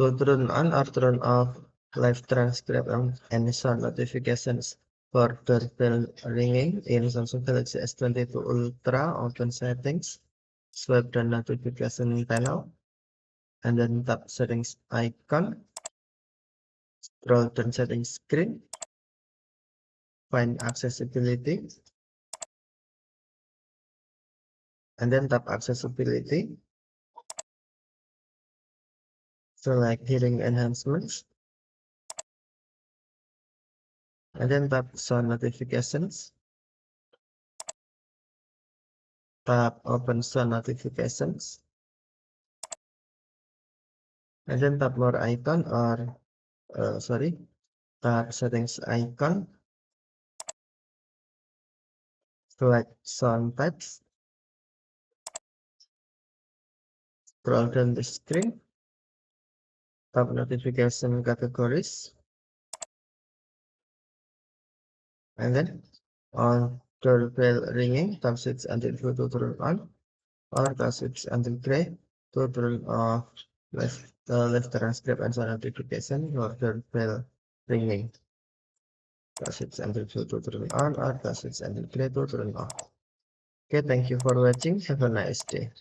to turn on or turn off live transcribe and sound notifications for doorbell ringing in Samsung Galaxy S22 Ultra. Open settings, swipe the notification panel, and then tap settings icon. Scroll down settings screen, find accessibility, and then tap accessibility. Select hearing enhancements, and then tap sound notifications. Tap open sound notifications, and then tap more icon or tap settings icon. Select sound types. Scroll down the screen. Tap notification categories. And then on doorbell ringing, tap switch until blue to turn on, or tap switch until gray to turn off left transcribe and sound notification for doorbell ringing. Tap switch until blue to turn on, or tap switch until gray to turn off. Okay, thank you for watching. Have a nice day.